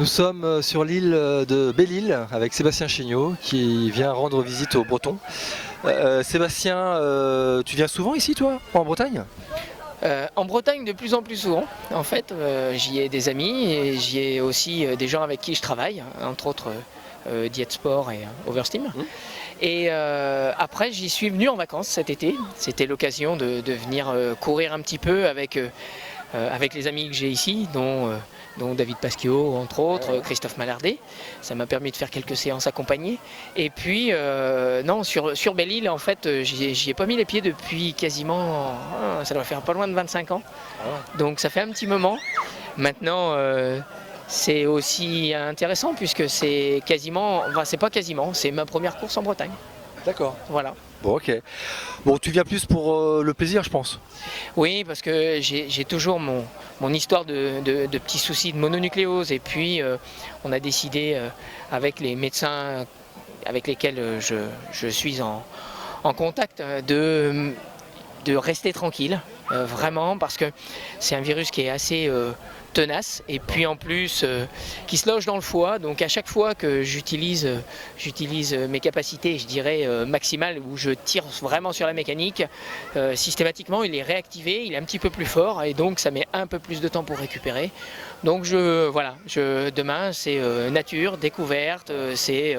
Nous sommes sur l'île de Belle-Île avec Sébastien Chéniaud qui vient rendre visite aux Bretons. Sébastien, tu viens souvent ici toi, en Bretagne? En Bretagne de plus en plus souvent. En fait, j'y ai des amis et j'y ai aussi des gens avec qui je travaille, entre autres Diet Sport et Oversteam. Et après, j'y suis venu en vacances cet été. C'était l'occasion de venir courir un petit peu avec les amis que j'ai ici, dont David Pasquio, entre autres, Christophe Mallardet. Ça m'a permis de faire quelques séances accompagnées. Et puis, non, sur Belle-Île, en fait, j'y ai pas mis les pieds depuis quasiment, ça doit faire pas loin de 25 ans. Donc ça fait un petit moment. Maintenant, c'est aussi intéressant puisque c'est quasiment, enfin c'est pas quasiment, c'est ma première course en Bretagne. D'accord. Voilà. Bon, ok. Bon, tu viens plus pour le plaisir, je pense. Oui, parce que j'ai toujours mon histoire de petits soucis de mononucléose. Et puis, on a décidé avec les médecins avec lesquels je suis en contact de rester tranquille, vraiment, parce que c'est un virus qui est assez tenace et puis en plus qui se loge dans le foie. Donc à chaque fois que j'utilise mes capacités, je dirais maximales, où je tire vraiment sur la mécanique, systématiquement il est réactivé, il est un petit peu plus fort et donc ça met un peu plus de temps pour récupérer. Donc demain c'est nature, découverte, c'est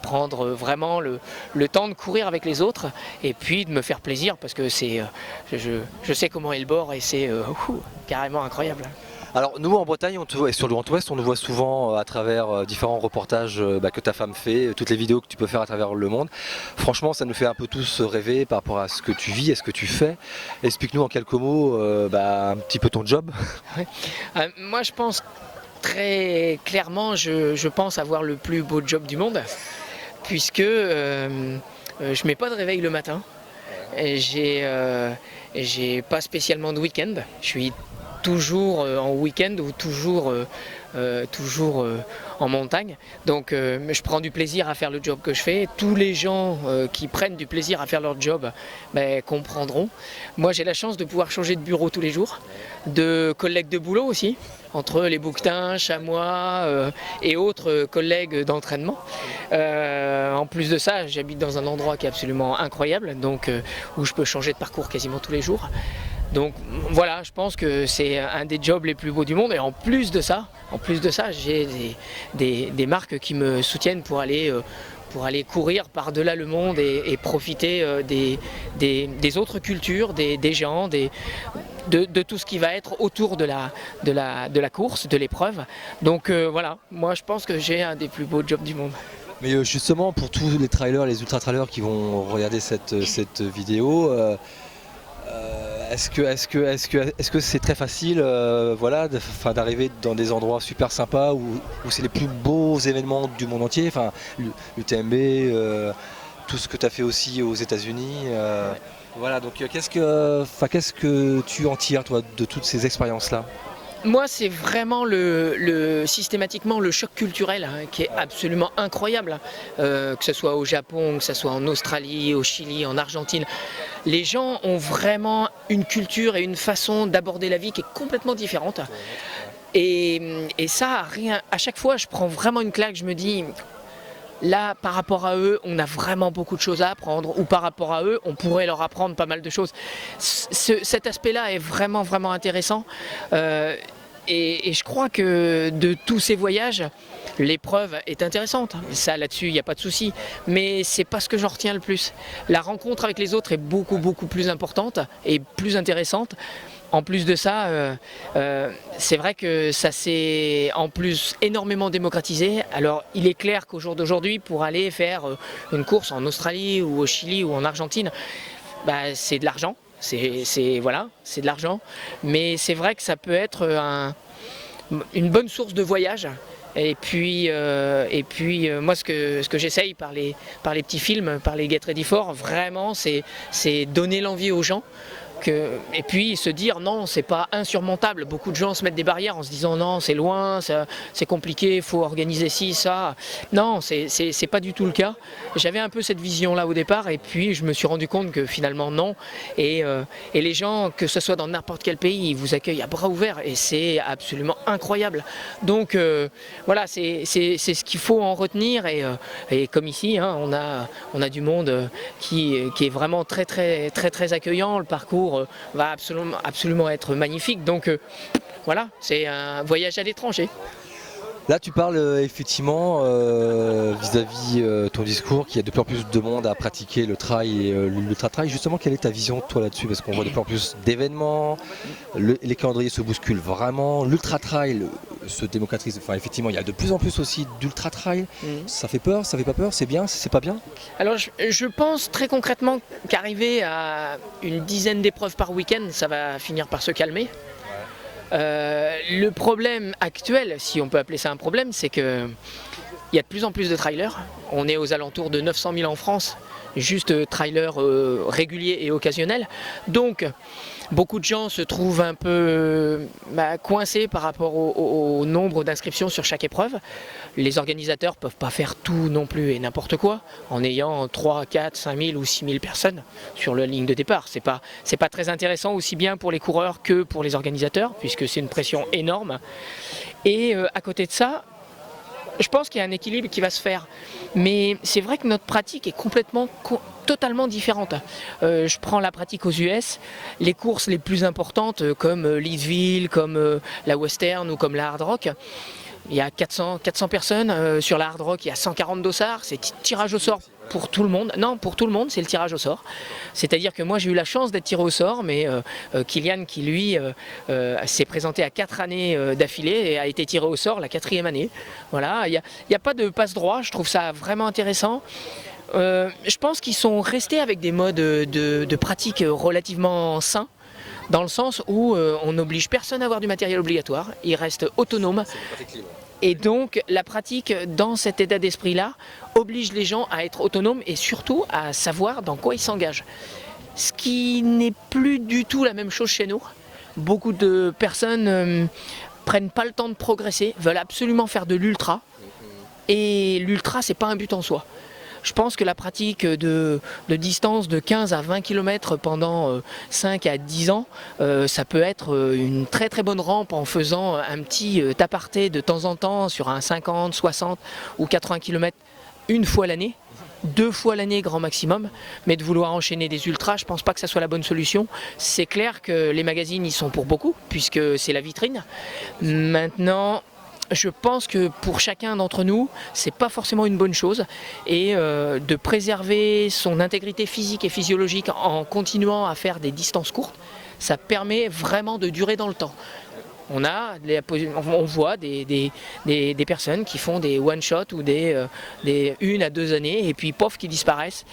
prendre vraiment le temps de courir avec les autres et puis de me faire plaisir parce que je sais comment est le bord et c'est carrément incroyable. Alors nous en Bretagne et sur le Grand Ouest, on nous voit souvent à travers différents reportages que ta femme fait, toutes les vidéos que tu peux faire à travers le monde. Franchement, ça nous fait un peu tous rêver par rapport à ce que tu vis, à ce que tu fais. Explique-nous en quelques mots un petit peu ton job. Ouais. Moi je pense très clairement, je pense avoir le plus beau job du monde puisque je mets pas de réveil le matin. J'ai pas spécialement de week-end. Je suis toujours en week-end ou toujours en montagne. Donc je prends du plaisir à faire le job que je fais. Tous les gens qui prennent du plaisir à faire leur job comprendront. Moi j'ai la chance de pouvoir changer de bureau tous les jours, de collègues de boulot aussi, entre les bouquetins, chamois et autres collègues d'entraînement. En plus de ça, j'habite dans un endroit qui est absolument incroyable, donc où je peux changer de parcours quasiment tous les jours. Donc voilà, je pense que c'est un des jobs les plus beaux du monde et en plus de ça, j'ai des marques qui me soutiennent pour aller courir par-delà le monde et profiter des autres cultures, des gens, de tout ce qui va être autour de la course, de l'épreuve. Donc voilà, moi je pense que j'ai un des plus beaux jobs du monde. Mais justement, pour tous les trailers, les ultra-trailers qui vont regarder cette vidéo, est-ce que c'est très facile d'arriver dans des endroits super sympas où c'est les plus beaux événements du monde entier, l'UTMB, tout ce que tu as fait aussi aux États-Unis. Voilà, donc qu'est-ce que tu en tires toi de toutes ces expériences-là? Moi, c'est vraiment systématiquement le choc culturel qui est absolument incroyable, que ce soit au Japon, que ce soit en Australie, au Chili, en Argentine. Les gens ont vraiment une culture et une façon d'aborder la vie qui est complètement différente. Et ça, à chaque fois, je prends vraiment une claque, je me dis... Là, par rapport à eux, on a vraiment beaucoup de choses à apprendre, ou par rapport à eux, on pourrait leur apprendre pas mal de choses. Cet aspect-là est vraiment, vraiment intéressant. Et je crois que de tous ces voyages, l'épreuve est intéressante. Ça, là-dessus, il n'y a pas de souci. Mais c'est pas ce que j'en retiens le plus. La rencontre avec les autres est beaucoup, beaucoup plus importante et plus intéressante. En plus de ça, c'est vrai que ça s'est en plus énormément démocratisé. Alors il est clair qu'au jour d'aujourd'hui, pour aller faire une course en Australie ou au Chili ou en Argentine, c'est de l'argent. C'est de l'argent. Mais c'est vrai que ça peut être une bonne source de voyage. Et puis moi ce que j'essaye par les petits films, par les Get Ready For, vraiment c'est donner l'envie aux gens Et puis se dire non, c'est pas insurmontable. Beaucoup de gens se mettent des barrières en se disant non, c'est loin, c'est compliqué, il faut organiser ci, ça. Non, c'est pas du tout le cas. J'avais un peu cette vision-là au départ et puis je me suis rendu compte que finalement non. Et les gens, que ce soit dans n'importe quel pays, ils vous accueillent à bras ouverts et c'est absolument incroyable. Donc voilà, c'est ce qu'il faut en retenir et comme ici, hein, on a du monde qui est vraiment très accueillant. Le parcours va absolument être magnifique. Donc voilà, c'est un voyage à l'étranger. Là, tu parles effectivement vis-à-vis ton discours qu'il y a de plus en plus de monde à pratiquer le trail et l'ultra-trail. Justement, quelle est ta vision toi là-dessus? Parce qu'on voit de plus en plus d'événements, les calendriers se bousculent vraiment, l'ultra-trail se démocratise. Enfin, effectivement, il y a de plus en plus aussi d'ultra-trail. Ça fait peur, ça fait pas peur, c'est bien, c'est pas bien? Alors je pense très concrètement qu'arriver à une dizaine d'épreuves par week-end, ça va finir par se calmer. Le problème actuel, si on peut appeler ça un problème, c'est qu'il y a de plus en plus de trailers. On est aux alentours de 900 000 en France, juste trailers réguliers et occasionnels. Donc beaucoup de gens se trouvent un peu coincés par rapport au nombre d'inscriptions sur chaque épreuve. Les organisateurs ne peuvent pas faire tout non plus et n'importe quoi en ayant 3, 4, 5 000 ou 6 000 personnes sur la ligne de départ. C'est pas très intéressant aussi bien pour les coureurs que pour les organisateurs puisque c'est une pression énorme. Et à côté de ça, je pense qu'il y a un équilibre qui va se faire. Mais c'est vrai que notre pratique est totalement différente. Je prends la pratique aux US, les courses les plus importantes comme Leadville, comme la Western ou comme la Hard Rock. Il y a 400 personnes sur la Hard Rock, il y a 140 dossards, c'est tirage au sort pour tout le monde. Non, pour tout le monde, c'est le tirage au sort. C'est-à-dire que moi j'ai eu la chance d'être tiré au sort, mais Kylian qui lui s'est présenté à 4 années d'affilée et a été tiré au sort la 4e année. Voilà, il n'y a pas de passe-droit, je trouve ça vraiment intéressant. Je pense qu'ils sont restés avec des modes de pratique relativement sains, dans le sens où on n'oblige personne à avoir du matériel obligatoire, ils restent autonomes. Et donc la pratique dans cet état d'esprit-là oblige les gens à être autonomes et surtout à savoir dans quoi ils s'engagent. Ce qui n'est plus du tout la même chose chez nous. Beaucoup de personnes prennent pas le temps de progresser, veulent absolument faire de l'ultra. Et l'ultra, c'est pas un but en soi. Je pense que la pratique de distance de 15 à 20 km pendant 5 à 10 ans, ça peut être une très bonne rampe en faisant un petit aparté de temps en temps sur un 50, 60 ou 80 km une fois l'année. 2 fois l'année grand maximum, mais de vouloir enchaîner des ultras, je pense pas que ça soit la bonne solution. C'est clair que les magazines y sont pour beaucoup, puisque c'est la vitrine. Maintenant, je pense que pour chacun d'entre nous, c'est pas forcément une bonne chose et de préserver son intégrité physique et physiologique en continuant à faire des distances courtes, ça permet vraiment de durer dans le temps. On voit des personnes qui font des one-shot ou des 1 à 2 années et puis pof qui disparaissent.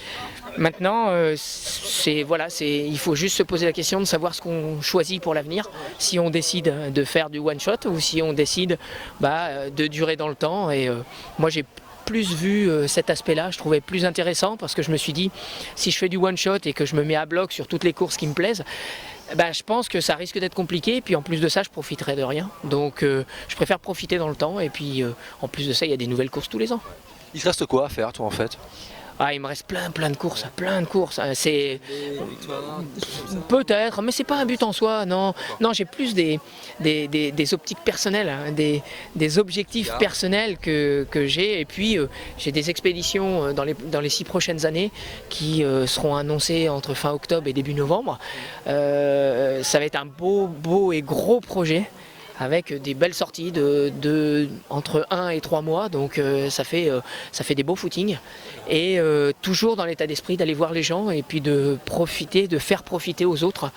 Maintenant, il faut juste se poser la question de savoir ce qu'on choisit pour l'avenir, si on décide de faire du one-shot ou si on décide de durer dans le temps. Et moi j'ai plus vu cet aspect-là, je trouvais plus intéressant parce que je me suis dit, si je fais du one-shot et que je me mets à bloc sur toutes les courses qui me plaisent, je pense que ça risque d'être compliqué et puis en plus de ça je profiterai de rien. Donc je préfère profiter dans le temps et puis en plus de ça il y a des nouvelles courses tous les ans. Il te reste quoi à faire toi en fait? Il me reste plein de courses. C'est peut-être, mais c'est pas un but en soi. Non, j'ai plus des optiques personnelles, hein, des objectifs personnels que j'ai. Et puis j'ai des expéditions dans les 6 prochaines années qui seront annoncées entre fin octobre et début novembre. Ça va être un beau et gros projet, avec des belles sorties entre 1 et 3 mois, donc ça fait des beaux footings, et toujours dans l'état d'esprit d'aller voir les gens et puis de faire profiter aux autres.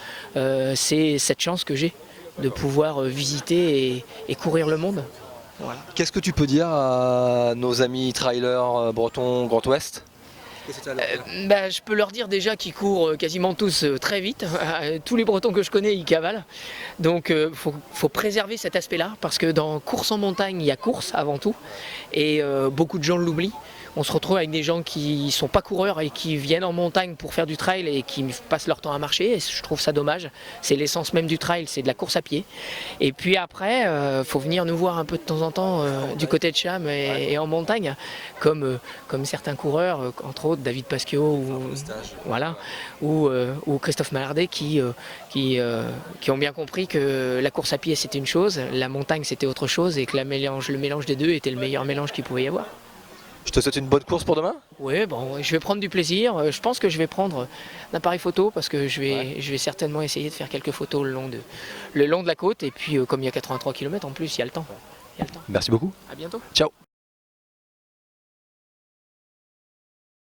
C'est cette chance que j'ai de pouvoir visiter et courir le monde. Voilà. Qu'est-ce que tu peux dire à nos amis trailers bretons Grand Ouest? Je peux leur dire déjà qu'ils courent quasiment tous très vite. Tous les Bretons que je connais, ils cavalent. Donc faut préserver cet aspect-là parce que dans course en montagne, il y a course avant tout. Et beaucoup de gens l'oublient. on se retrouve avec des gens qui sont pas coureurs et qui viennent en montagne pour faire du trail et qui passent leur temps à marcher. Et je trouve ça dommage. C'est l'essence même du trail, c'est de la course à pied. Et puis après, faut venir nous voir un peu de temps en temps du côté de Cham et en montagne, comme certains coureurs, entre autres David Pasquio ou Christophe Mallardet qui ont bien compris que la course à pied c'était une chose, la montagne c'était autre chose et que le mélange des deux était le meilleur mélange qu'il pouvait y avoir. Je te souhaite une bonne course pour demain. Oui, bon, je vais prendre du plaisir. Je pense que je vais prendre un appareil photo parce que je vais certainement essayer de faire quelques photos le long de la côte. Et puis comme il y a 83 km en plus, il y a le temps. Merci beaucoup. À bientôt. Ciao.